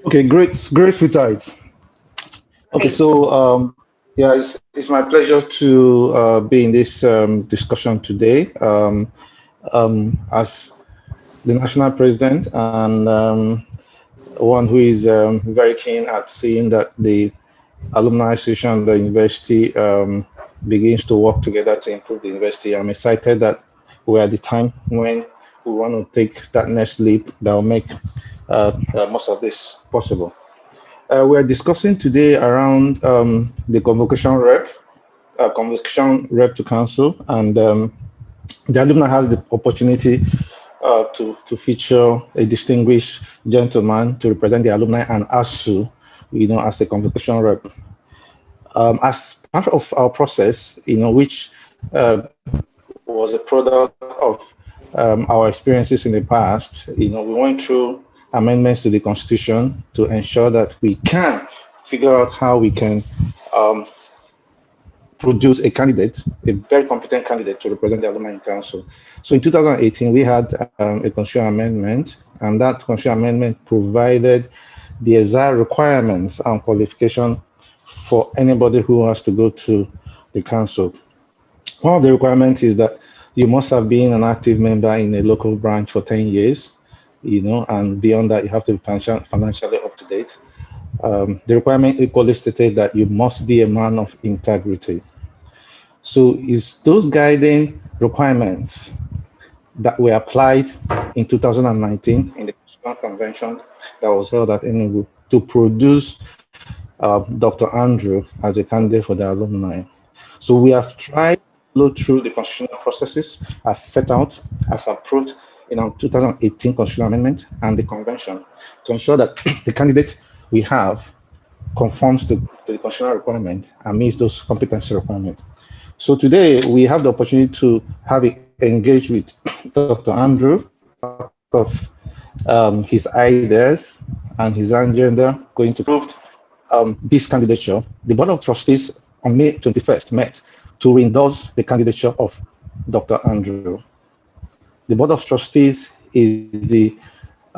Okay, great Futite. Okay, Great. so yeah, it's my pleasure to be in this discussion today as the national president and one who is very keen at seeing that the alumni association and the university begins to work together to improve the university. I'm excited that we're at the time when we want to take that next leap that will make most of this possible. We're discussing today around the convocation rep to council, and the alumni has the opportunity to feature a distinguished gentleman to represent the alumni and ASU, as a convocation rep. As part of our process, which was a product of our experiences in the past, we went through amendments to the constitution to ensure that we can figure out how we can um, produce a candidate, a very competent candidate to represent the alumni in council. So in 2018, we had a constitutional amendment, and that constitutional amendment provided the exact requirements and qualification for anybody who has to go to the council. One of the requirements is that you must have been an active member in a local branch for 10 years, and beyond that, you have to be financially up to date. The requirement equally stated that you must be a man of integrity. So it's those guiding requirements that were applied in 2019 in the Constitutional Convention that was held at NEC to produce Dr. Andrew as a candidate for the alumni. So we have tried to go through the constitutional processes as set out, as approved in our 2018 constitutional amendment and the convention to ensure that the candidate we have conforms to the constitutional requirement and meets those competency requirements. So today we have the opportunity to have engage with Dr. Andrew part of his ideas and his agenda going to prove this candidature. The Board of Trustees on May 21st met to endorse the candidature of Dr. Andrew. The Board of Trustees is the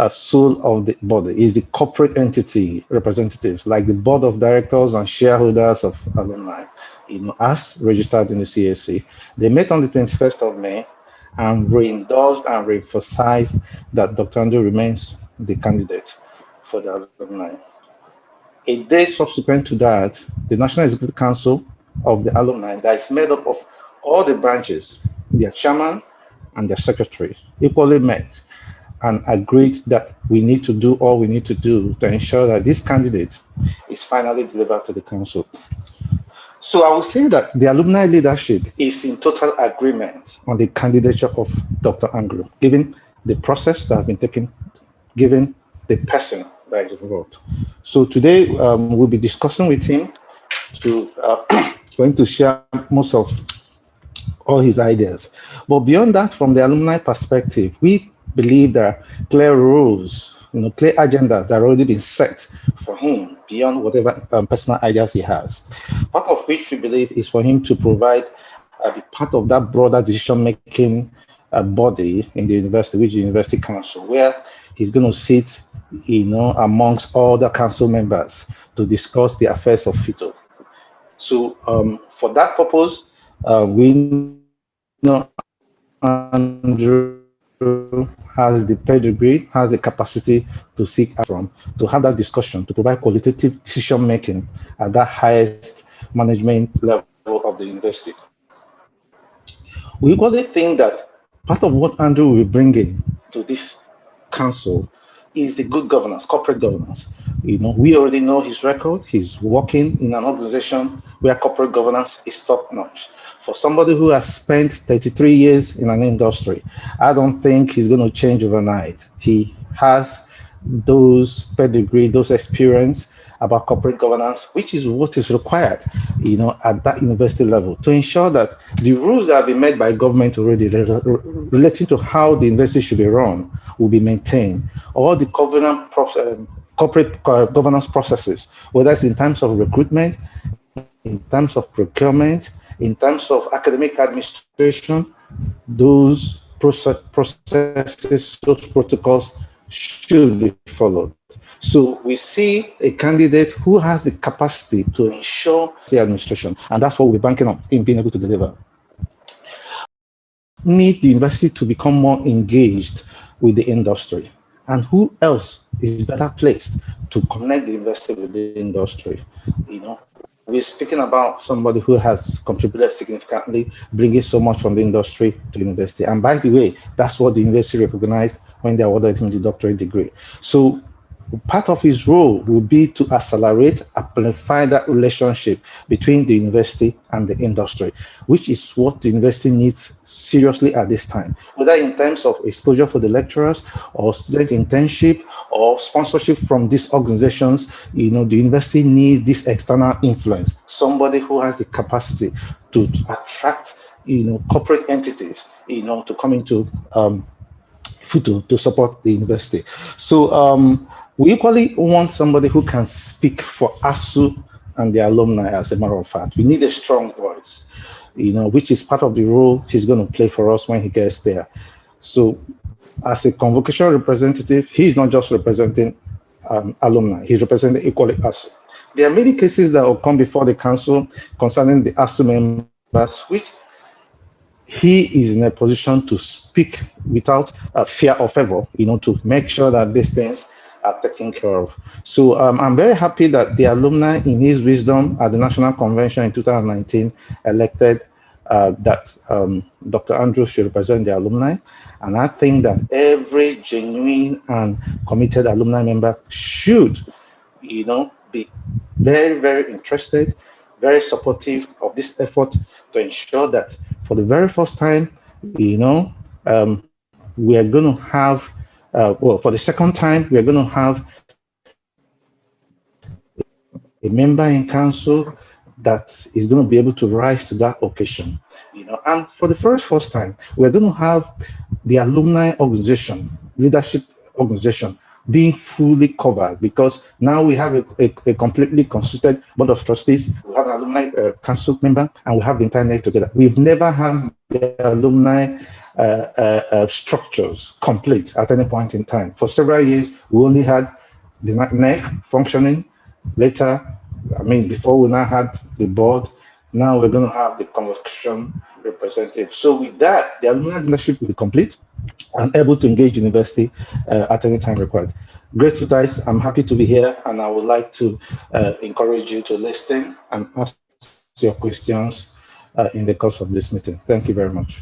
soul of the body, is the corporate entity representatives, like the Board of Directors and shareholders of alumni, as registered in the CAC. They met on the 21st of May and re-endorsed and re-emphasized that Dr. Andrew remains the candidate for the alumni. A day subsequent to that, the National Executive Council of the alumni, that is made up of all the branches, their chairman and their secretary, equally met and agreed that we need to do all we need to do to ensure that this candidate is finally delivered to the council. So I would say that the alumni leadership is in total agreement on the candidature of Dr. Andrew, given the process that has been taken, given the person that is involved. So today we'll be discussing with him to going to share most of all his ideas. But beyond that, from the alumni perspective, we believe there are clear rules, clear agendas that have already been set for him beyond whatever personal ideas he has. Part of which we believe is for him to provide be part of that broader decision-making body in the university, which is the University Council, where he's going to sit, amongst all the council members to discuss the affairs of FITO. So for that purpose, we know Andrew has the pedigree, has the capacity to seek from, to have that discussion, to provide qualitative decision making at that highest management level of the university. We equally think that part of what Andrew will be bringing to this council is the good governance, corporate governance. We already know his record. He's working in an organization where corporate governance is top notch. For somebody who has spent 33 years in an industry, I don't think he's going to change overnight. He has those pedigree, those experience about corporate governance, which is what is required, at that university level to ensure that the rules that have been made by government already relating to how the university should be run will be maintained. All the corporate governance processes, whether it's in terms of recruitment, in terms of procurement, in terms of academic administration, those processes, those protocols should be followed. So we see a candidate who has the capacity to ensure the administration, and that's what we're banking on in being able to deliver. Need the university to become more engaged with the industry. And who else is better placed to connect the university with the industry? We're speaking about somebody who has contributed significantly, bringing so much from the industry to university. And by the way, that's what the university recognized when they awarded him the doctorate degree. So part of his role will be to accelerate, amplify that relationship between the university and the industry, which is what the university needs seriously at this time, whether in terms of exposure for the lecturers or student internship or sponsorship from these organizations. The university needs this external influence, somebody who has the capacity to attract, corporate entities, to come into to support the university. So we equally want somebody who can speak for ASU and the alumni. As a matter of fact, we need a strong voice, which is part of the role he's going to play for us when he gets there. So as a convocation representative, he's not just representing alumni, he's representing equally ASU. There are many cases that will come before the council concerning the ASU members, which he is in a position to speak without fear or favor, to make sure that these things are taken care of. So I'm very happy that the alumni, in his wisdom, at the National Convention in 2019, elected that Dr. Andrews should represent the alumni. And I think that every genuine and committed alumni member should, be very, very interested, very supportive of this effort to ensure that for the very first time, we are going to have, for the second time, we are going to have a member in council that is going to be able to rise to that occasion. And for the first time, we're going to have the alumni organization, leadership organization, being fully covered, because now we have a completely constituted board of trustees. We have an alumni council member, and we have the entire NEC together. We've never had the alumni structures complete at any point in time. For several years, we only had the NEC functioning. Later, before we now had the board, now we're going to have the convocation representative. So with that, the alumni leadership will be complete and able to engage the university at any time required. Grateful, guys. I'm happy to be here, and I would like to encourage you to listen and ask your questions in the course of this meeting. Thank you very much.